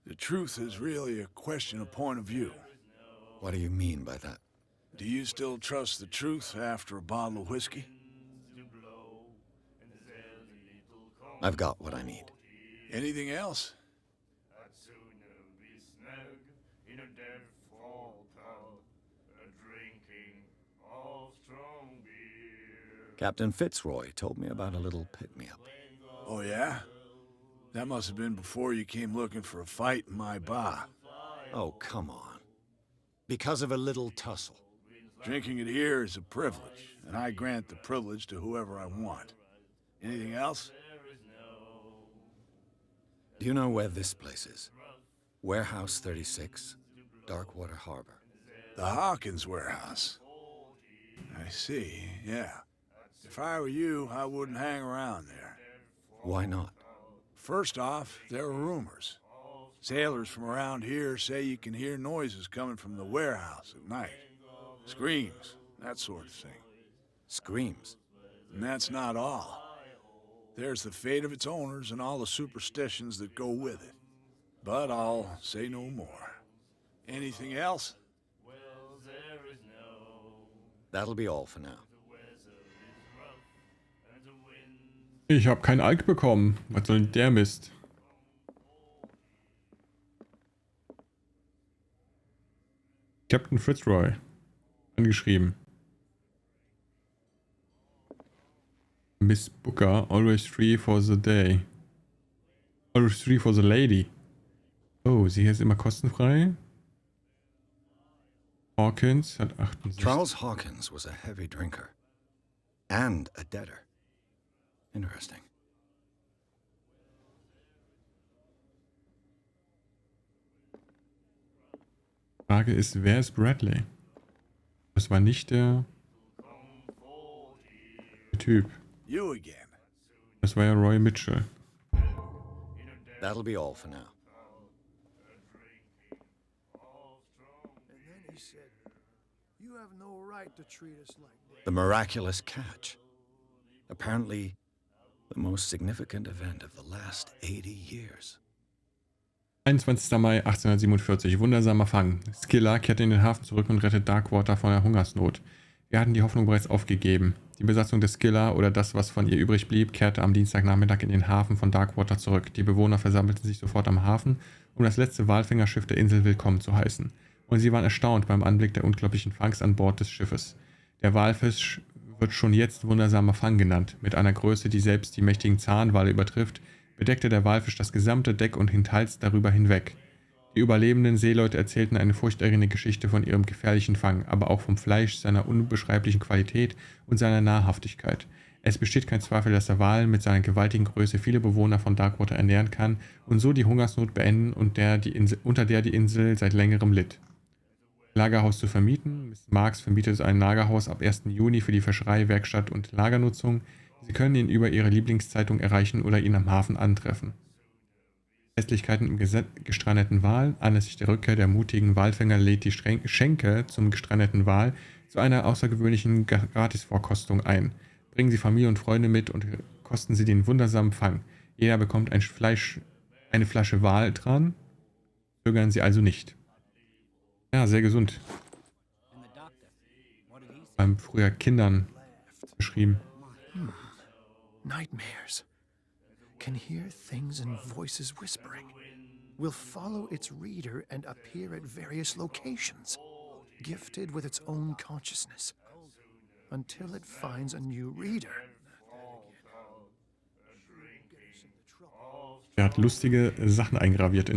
the truth is really a question of point of view. What do you mean by that? Do you still trust the truth after a bottle of whiskey? I've got what I need. Anything else? Captain Fitzroy told me about a little pick-me-up. Oh, yeah? That must have been before you came looking for a fight in my bar. Oh, come on. Because of a little tussle. Drinking it here is a privilege, and I grant the privilege to whoever I want. Anything else? Do you know where this place is? Warehouse 36, Darkwater Harbor. The Hawkins warehouse. I see, yeah. If I were you, I wouldn't hang around there. Why not? First off, there are rumors. Sailors from around here say you can hear noises coming from the warehouse at night. Screams, that sort of thing. Screams. And that's not all. There's the fate of its owners and all the superstitions that go with it. But I'll say no more. Anything else? That'll be all for now. Ich habe kein Alk bekommen. Was soll denn der Mist? Captain Fitzroy. Angeschrieben. Miss Booker, always free for the day. Always free for the lady. Oh, sie ist immer kostenfrei. Hawkins hat 68. Charles Hawkins was a heavy drinker. And a debtor. Interesting. Frage ist, wer ist Bradley? Das war nicht der Typ. Typ. You again. Das war ja Roy Mitchell. That'll be all for now. And then he said, "You have no right to treat us like this." The miraculous catch. Apparently, the most significant event of the last 80 years. 21. Mai 1847. Wundersamer Fang. Skilla kehrt in den Hafen zurück und rettet Darkwater von der Hungersnot. Wir hatten die Hoffnung bereits aufgegeben. Die Besatzung des Skilla, oder das, was von ihr übrig blieb, kehrte am Dienstagnachmittag in den Hafen von Darkwater zurück. Die Bewohner versammelten sich sofort am Hafen, um das letzte Walfängerschiff der Insel willkommen zu heißen. Und sie waren erstaunt beim Anblick der unglaublichen Fangs an Bord des Schiffes. Der Walfisch wird schon jetzt wundersamer Fang genannt. Mit einer Größe, die selbst die mächtigen Zahnwale übertrifft, bedeckte der Walfisch das gesamte Deck und hielt Hals darüber hinweg. Die überlebenden Seeleute erzählten eine furchterregende Geschichte von ihrem gefährlichen Fang, aber auch vom Fleisch, seiner unbeschreiblichen Qualität und seiner Nahrhaftigkeit. Es besteht kein Zweifel, dass der Wal mit seiner gewaltigen Größe viele Bewohner von Darkwater ernähren kann und so die Hungersnot beenden, unter der die Insel seit längerem litt. Lagerhaus zu vermieten. Miss Marks vermietet ein Lagerhaus ab 1. Juni für die Fischerei, Werkstatt und Lagernutzung. Sie können ihn über ihre Lieblingszeitung erreichen oder ihn am Hafen antreffen. Festlichkeiten im gestrandeten Wal. Anlässlich der Rückkehr der mutigen Walfänger lädt die Schenke zum gestrandeten Wal zu einer außergewöhnlichen Gratisvorkostung ein. Bringen Sie Familie und Freunde mit und kosten Sie den wundersamen Fang. Jeder bekommt eine Flasche Wal dran. Zögern Sie also nicht. Ja, sehr gesund. Beim früher Kindern beschrieben. Nightmares. Can hear things and voices whispering. Will follow its reader and appear at various locations, gifted with its own consciousness, until it finds a new reader. Er hat lustige Sachen eingraviert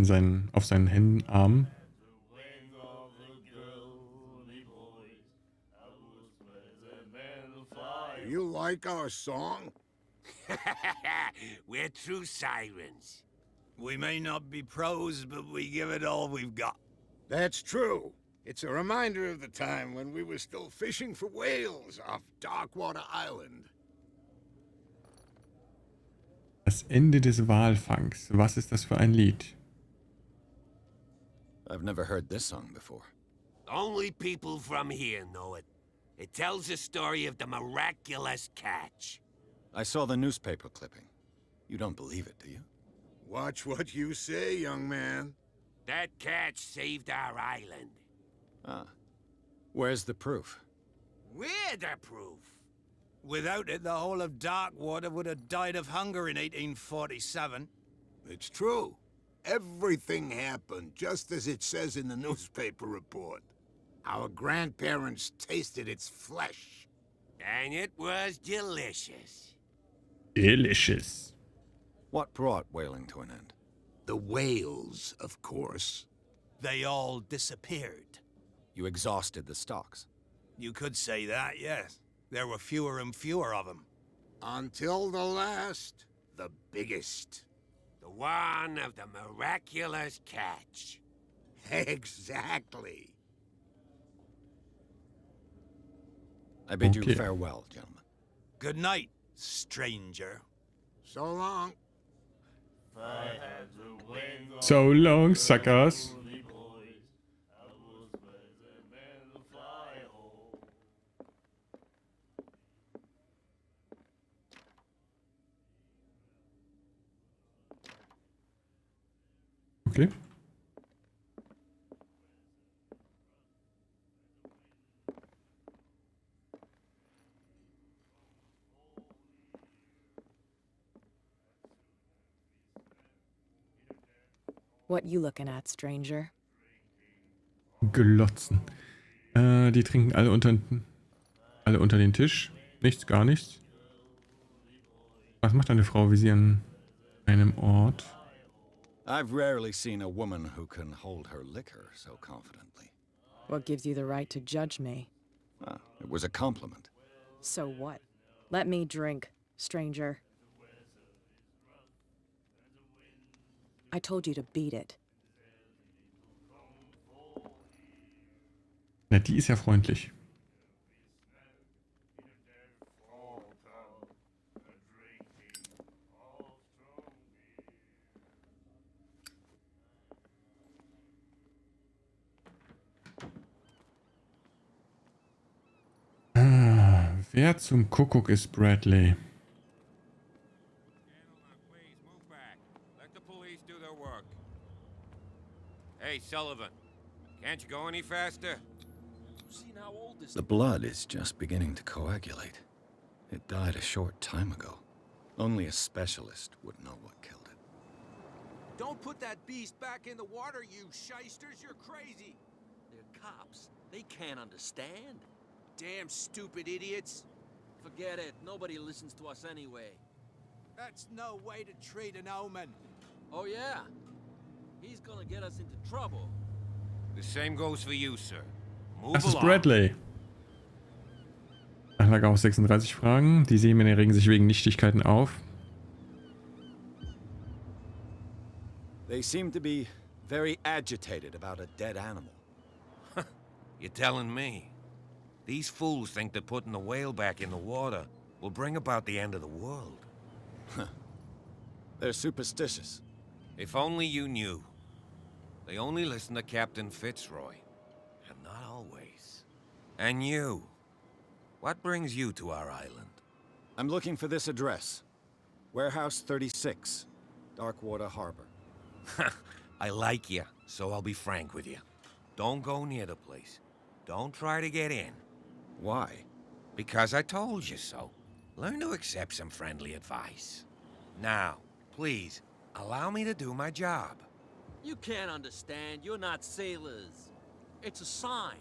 auf seinen Händen, Armen. You like our song? We're true sirens. We may not be pros, but we give it all we've got. That's true. It's a reminder of the time when we were still fishing for whales off Darkwater Island. Das Ende des Walfangs. Was ist das für ein Lied? I've never heard this song before. Only people from here know it. It tells the story of the miraculous catch. I saw the newspaper clipping. You don't believe it, do you? Watch what you say, young man. That catch saved our island. Ah. Where's the proof? We're the proof. Without it, the whole of Darkwater would have died of hunger in 1847. It's true. Everything happened just as it says in the newspaper report. Our grandparents tasted its flesh. And it was delicious. Delicious. What brought whaling to an end? The whales, of course. They all disappeared. You exhausted the stocks. You could say that, yes. There were fewer and fewer of them. Until the last, the biggest. The one of the miraculous catch. Exactly. I bid Okay. you farewell, gentlemen. Good night, stranger. So long. So long, suckers. Okay. What you looking at, stranger? Glotzen. Die trinken alle unter den Tisch. Nichts, gar nichts. Was macht eine Frau, wie sie an einem Ort? I've rarely seen a woman who can hold her liquor so confidently. What gives you the right to judge me? Ah, it was a compliment. So what? Let me drink, stranger. I told you to beat it. Na, die ist ja freundlich. Wer zum Kuckuck ist Bradley? Hey, Sullivan. Can't you go any faster? The blood is just beginning to coagulate. It died a short time ago. Only a specialist would know what killed it. Don't put that beast back in the water, you shysters. You're crazy. They're cops. They can't understand. Damn stupid idiots. Forget it. Nobody listens to us anyway. That's no way to treat an omen. Oh, yeah? He's gonna get us into trouble. The same goes for you, sir. Move Das ist along. Bradley. Nachlage auf 36 Fragen. Die Seemänner regen sich wegen Nichtigkeiten auf. They seem to be very agitated about a dead animal. You're telling me? These fools think that putting the whale back in the water will bring about the end of the world. They're superstitious. If only you knew. They only listen to Captain Fitzroy. And not always. And you. What brings you to our island? I'm looking for this address. Warehouse 36, Darkwater Harbor. I like you, so I'll be frank with you. Don't go near the place. Don't try to get in. Why? Because I told you so. Learn to accept some friendly advice. Now, please, allow me to do my job. You can't understand. You're not sailors. It's a sign.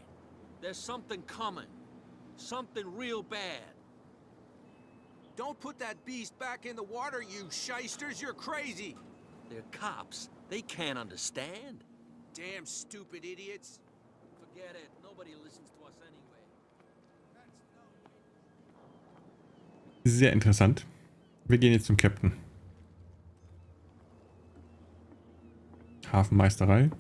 There's something coming. Something real bad. Don't put that beast back in the water, you shysters. You're crazy. They're cops. They can't understand. Damn stupid idiots. Forget it. Nobody listens to us anyway. Sehr interessant. Wir gehen jetzt zum Captain. Hafenmeisterei.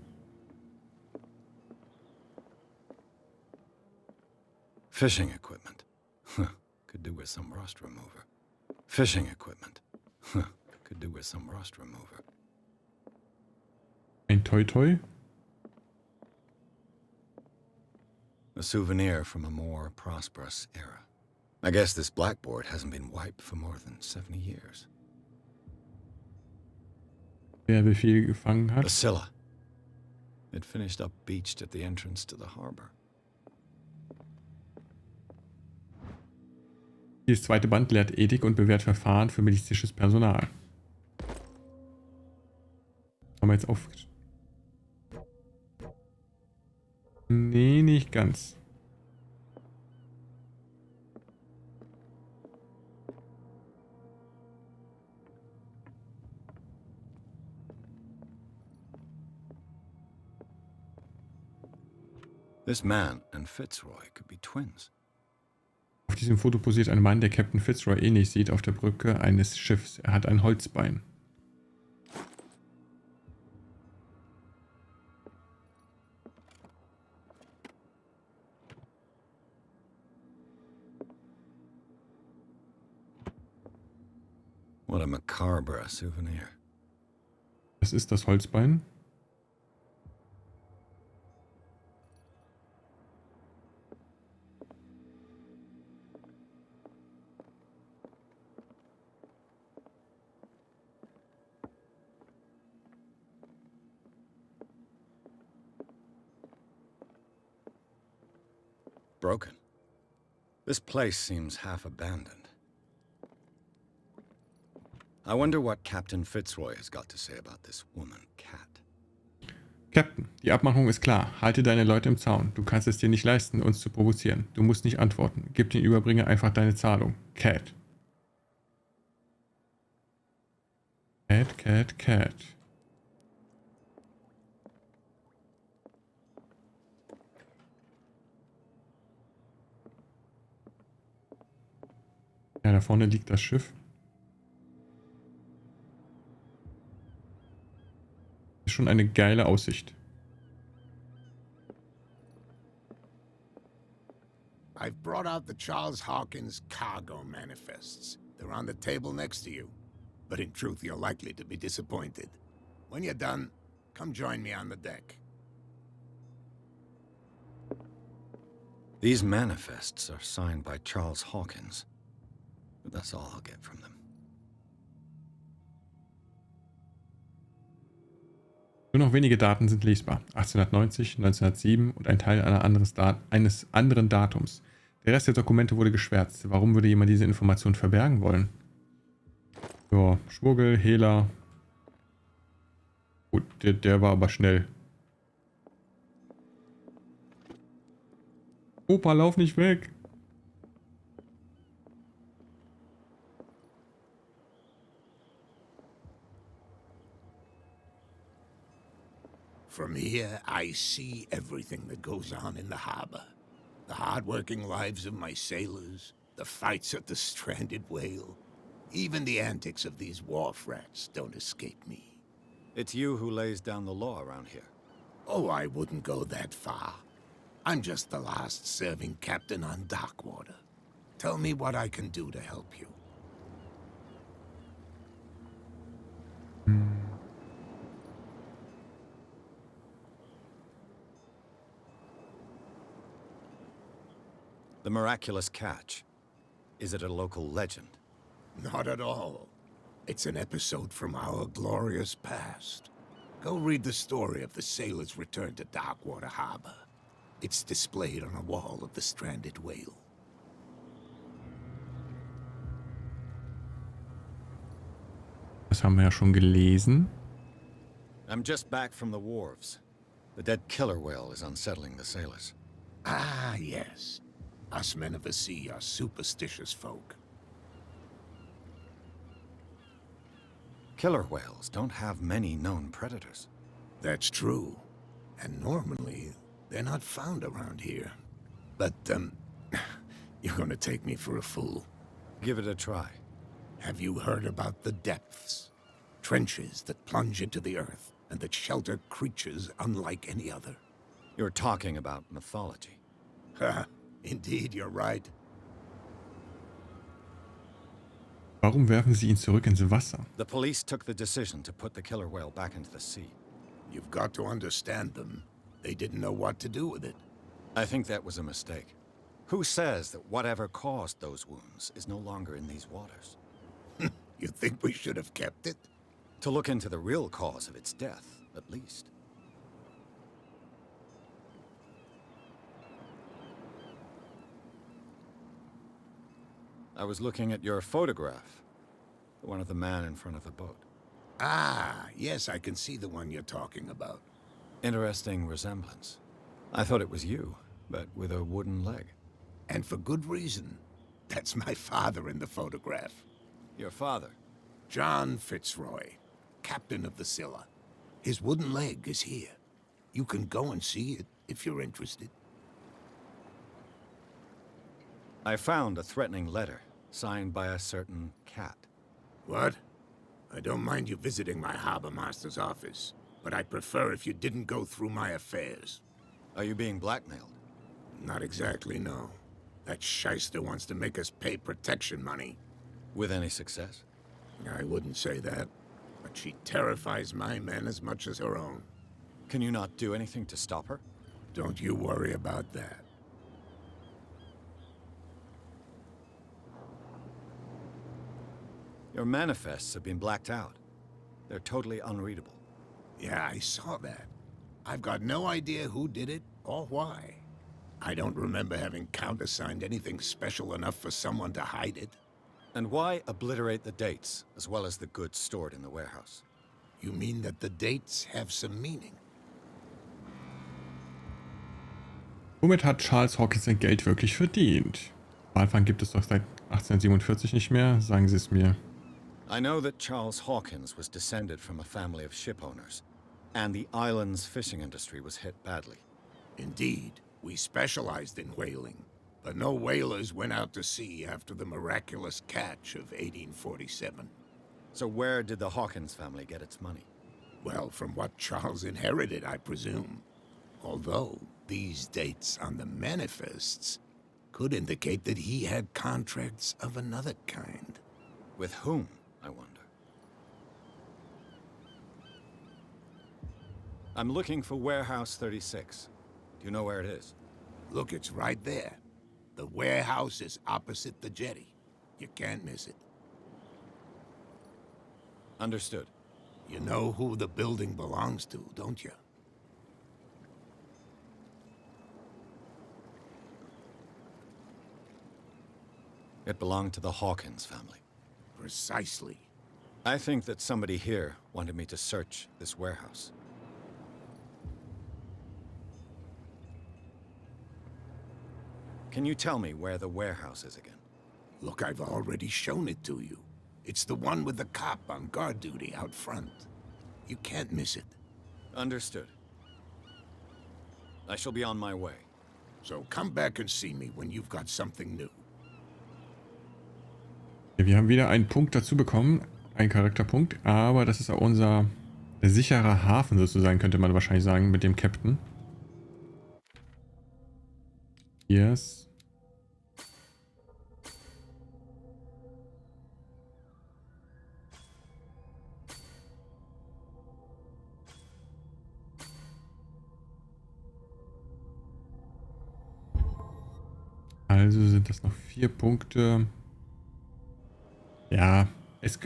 Fishing equipment. Could do with some rust remover. Fishing equipment. Could do with some rust remover. Ein Toi-Toi. A souvenir from a more prosperous era. I guess this blackboard hasn't been wiped for more than 70 years. Wer wie viel gefangen A hat. Scylla. It finished up beached at the entrance to the harbor. Dieses zweite Band lehrt Ethik und bewährt Verfahren für medizinisches Personal. Haben wir jetzt auf... Nee, nicht ganz. This man and Fitzroy could be twins. Auf diesem Foto posiert ein Mann, der Captain Fitzroy ähnlich sieht, auf der Brücke eines Schiffs. Er hat ein Holzbein. What a macabre souvenir. Das ist das Holzbein. Broken. This place seems half abandoned. I wonder what Captain Fitzroy has got to say about this woman, Cat. Captain, die Abmachung ist klar. Halte deine Leute im Zaun. Du kannst es dir nicht leisten, uns zu provozieren. Du musst nicht antworten. Gib den Überbringer einfach deine Zahlung. Cat. Cat, Cat, Cat. Ja, da vorne liegt das Schiff. Ist schon eine geile Aussicht. I've brought out the Charles Hawkins cargo manifests. They're on the table next to you. But in truth, you're likely to be disappointed. When you're done, come join me on the deck. These manifests are signed by Charles Hawkins, but that's all I'll get from them. Nur noch wenige Daten sind lesbar. 1890, 1907 und ein Teil eines anderen Datums. Der Rest der Dokumente wurde geschwärzt. Warum würde jemand diese Information verbergen wollen? Ja, Schmuggel, Hehler. Gut, der war aber schnell. Opa, lauf nicht weg! From here, I see everything that goes on in the harbor. The hard-working lives of my sailors, the fights at the stranded whale. Even the antics of these wharf rats don't escape me. It's you who lays down the law around here. Oh, I wouldn't go that far. I'm just the last serving captain on Darkwater. Tell me what I can do to help you. The miraculous catch. Is it a local legend? Not at all. It's an episode from our glorious past. Go read the story of the sailor's return to Darkwater Harbor. It's displayed on a wall of the stranded whale. Das haben wir ja schon gelesen. I'm just back from the wharves. The dead killer whale is unsettling the sailors. Ah, yes. Us men of the sea are superstitious folk. Killer whales don't have many known predators. That's true. And normally, they're not found around here. But, you're gonna take me for a fool. Give it a try. Have you heard about the depths? Trenches that plunge into the earth and that shelter creatures unlike any other. You're talking about mythology. Ha, indeed, you're right. Warum werfen sie ihn zurück ins Wasser? The police took the decision to put the killer whale back into the sea. You've got to understand them. They didn't know what to do with it. I think that was a mistake. Who says that whatever caused those wounds is no longer in these waters? You think we should have kept it? To look into the real cause of its death, at least. I was looking at your photograph. The one of the man in front of the boat. Ah, yes, I can see the one you're talking about. Interesting resemblance. I thought it was you, but with a wooden leg. And for good reason. That's my father in the photograph. Your father? John Fitzroy, captain of the Scylla. His wooden leg is here. You can go and see it if you're interested. I found a threatening letter, signed by a certain cat. What? I don't mind you visiting my harbor master's office, but I'd prefer if you didn't go through my affairs. Are you being blackmailed? Not exactly, no. That shyster wants to make us pay protection money. With any success? I wouldn't say that, but she terrifies my men as much as her own. Can you not do anything to stop her? Don't you worry about that. Your manifests have been blacked out. They're totally unreadable. Yeah, I saw that. I've got no idea who did it or why. I don't remember having countersigned anything special enough for someone to hide it. And why obliterate the dates, as well as the goods stored in the warehouse? You mean that the dates have some meaning? Womit hat Charles Hawkins sein Geld wirklich verdient? Walfang gibt es doch seit 1847 nicht mehr, sagen Sie es mir. I know that Charles Hawkins was descended from a family of ship owners, and the island's fishing industry was hit badly. Indeed, we specialized in whaling, but no whalers went out to sea after the miraculous catch of 1847. So where did the Hawkins family get its money? Well, from what Charles inherited, I presume. Although, these dates on the manifests could indicate that he had contracts of another kind. With whom, I wonder? I'm looking for Warehouse 36. Do you know where it is? Look, it's right there. The warehouse is opposite the jetty. You can't miss it. Understood. You know who the building belongs to, don't you? It belonged to the Hawkins family. Precisely. I think that somebody here wanted me to search this warehouse. Can you tell me where the warehouse is again? Look, I've already shown it to you. It's the one with the cop on guard duty out front. You can't miss it. Understood. I shall be on my way. So come back and see me when you've got something new. Wir haben wieder einen Punkt dazu bekommen, einen Charakterpunkt, aber das ist auch unser sicherer Hafen sozusagen, könnte man wahrscheinlich sagen, mit dem Captain. Yes. Also sind das noch 4 Punkte. Ja,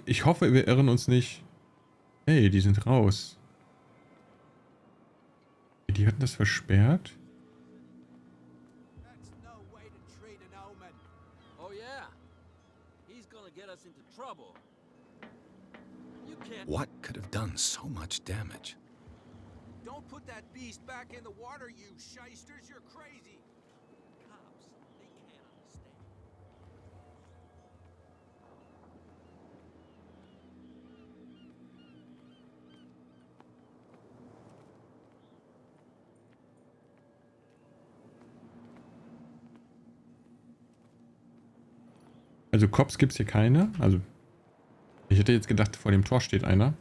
ich hoffe, wir irren uns nicht. Hey, die sind raus. Die hatten das versperrt. Oh yeah. He's gonna get us into trouble. You can't. What could have done so much damage? Don't put that beast back in the water, you shysters. You're crazy. Cops, they can't understand. Also Cops gibt es hier keine. Also ich hätte jetzt gedacht, vor dem Tor steht einer.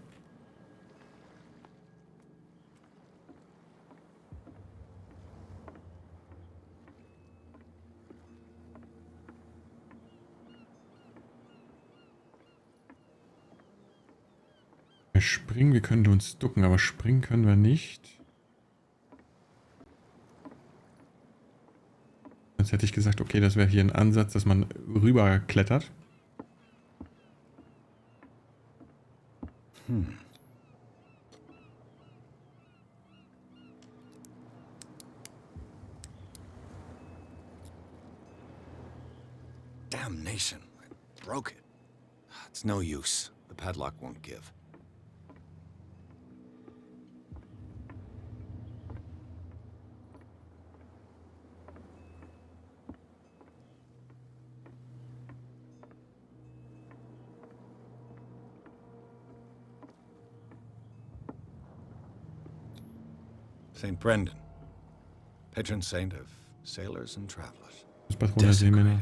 Wir springen, wir können uns ducken, aber springen können wir nicht. Jetzt hätte ich gesagt, okay, das wäre hier ein Ansatz, dass man rüber klettert. Damnation. I broke it. It's no use. The padlock won't give. St. Brendan, patron saint of sailors and travelers. Das Patron der Seemänner.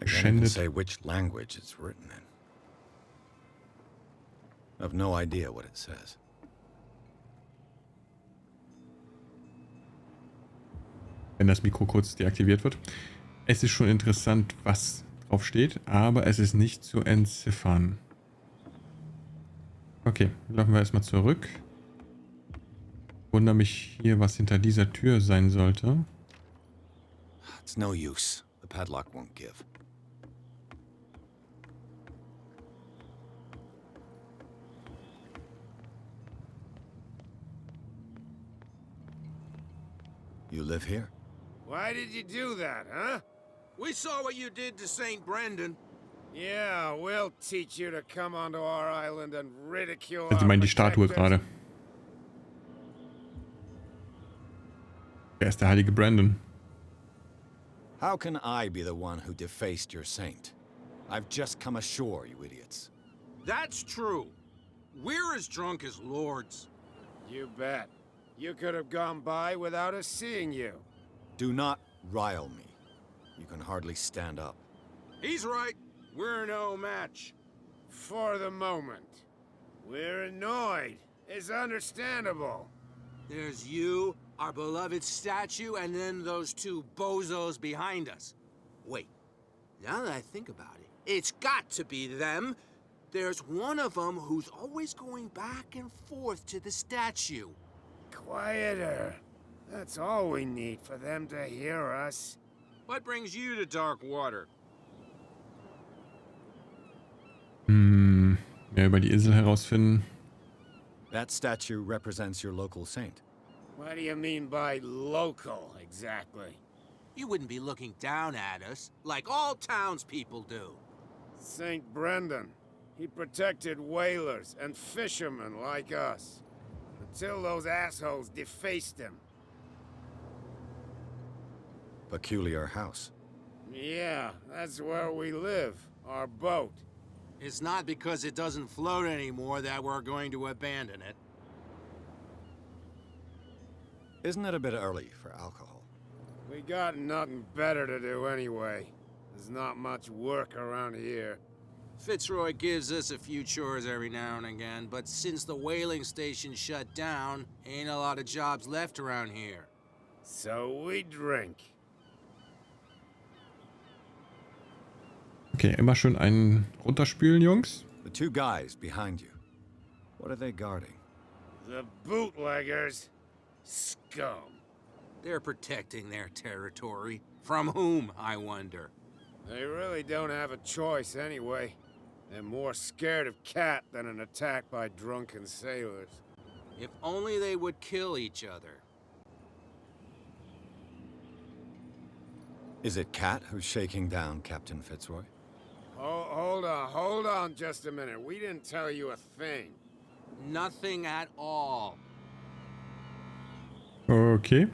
I can't even say which language it's written in. I have no idea what it says. Wenn das Mikro kurz deaktiviert wird. Es ist schon interessant, was drauf steht, aber es ist nicht zu entziffern. Okay, laufen wir erstmal zurück. Wundere mich hier, was hinter dieser Tür sein sollte. It's no use. The padlock won't give. You live here? Why did you do that, huh? We saw what you did to St. Brendan. Yeah, we'll teach you to come onto our island and ridicule Also, die meinen die Statue gerade. Wer ist der heilige Brandon? How can I be the one who defaced your saint? I've just come ashore, you idiots. That's true. We're as drunk as lords. You bet. You could have gone by without us seeing you. Do not rile me. You can hardly stand up. He's right. We're no match. For the moment. We're annoyed. It's understandable. There's you, our beloved statue, and then those 2 bozos behind us. Wait, now that I think about it, it's got to be them. There's one of them who's always going back and forth to the statue. Quieter. That's all we need for them to hear us. What brings you to dark water? Mehr über die Insel herausfinden. That statue represents your local saint. What do you mean by local, exactly? You wouldn't be looking down at us, like all townspeople do. St. Brendan. He protected whalers and fishermen like us. Until those assholes defaced him. Peculiar house. Yeah, that's where we live. Our boat. It's not because it doesn't float anymore that we're going to abandon it. Isn't it a bit early for alcohol? We got nothing better to do anyway. There's not much work around here. Fitzroy gives us a few chores every now and again, but since the whaling station shut down, ain't a lot of jobs left around here. So we drink. Okay, immer schön einen runterspülen, Jungs. The two guys behind you. What are they guarding? The bootleggers. Scum. They're protecting their territory. From whom, I wonder? They really don't have a choice anyway. They're more scared of Cat than an attack by drunken sailors. If only they would kill each other. Is it Cat who's shaking down Captain Fitzroy? Hold on just a minute. We didn't tell you a thing. Nothing at all. Okay.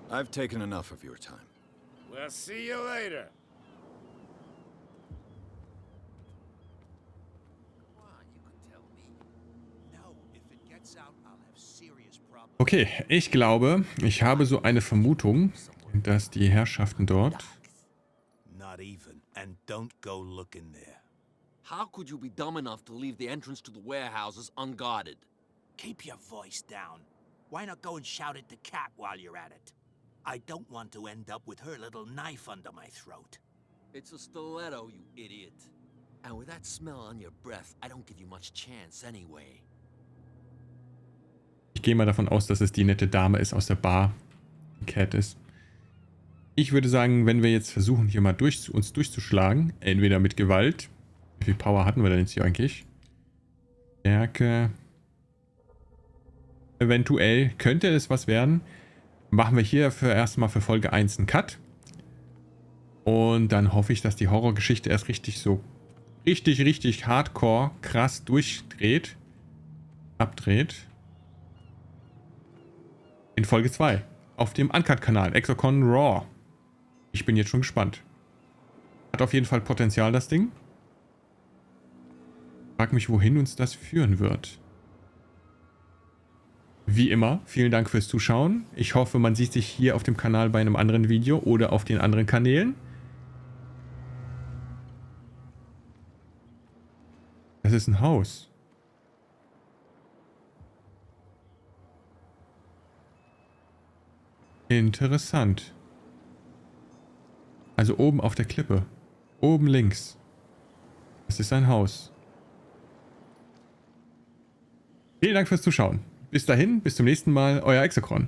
I've taken enough of your time. We'll see you later. Okay, ich glaube, ich habe so eine Vermutung, dass die Herrschaften dort... Not even, and don't go looking there. How could you be dumb enough to leave the entrance to the warehouses unguarded? Keep your voice down. Why not go and shout at the cat while you're at it? I don't want to end up with her little knife under my throat. It's a stiletto, you idiot. And with that smell on your breath, I don't give you much chance anyway. Ich gehe mal davon aus, dass es die nette Dame ist aus der Bar, die Cat ist. Ich würde sagen, wenn wir jetzt versuchen, hier mal uns durchzuschlagen, entweder mit Gewalt. Wie viel Power hatten wir denn jetzt hier eigentlich? Stärke. Eventuell könnte es was werden. Machen wir hier erstmal für Folge 1 einen Cut. Und dann hoffe ich, dass die Horrorgeschichte erst richtig hardcore, krass abdreht. In Folge 2. Auf dem Uncut-Kanal. Exocron Raw. Ich bin jetzt schon gespannt. Hat auf jeden Fall Potenzial, das Ding. Frag mich, wohin uns das führen wird. Wie immer, vielen Dank fürs Zuschauen. Ich hoffe, man sieht sich hier auf dem Kanal bei einem anderen Video oder auf den anderen Kanälen. Das ist ein Haus. Interessant. Also oben auf der Klippe. Oben links. Das ist ein Haus. Vielen Dank fürs Zuschauen. Bis dahin, bis zum nächsten Mal, euer Exocron.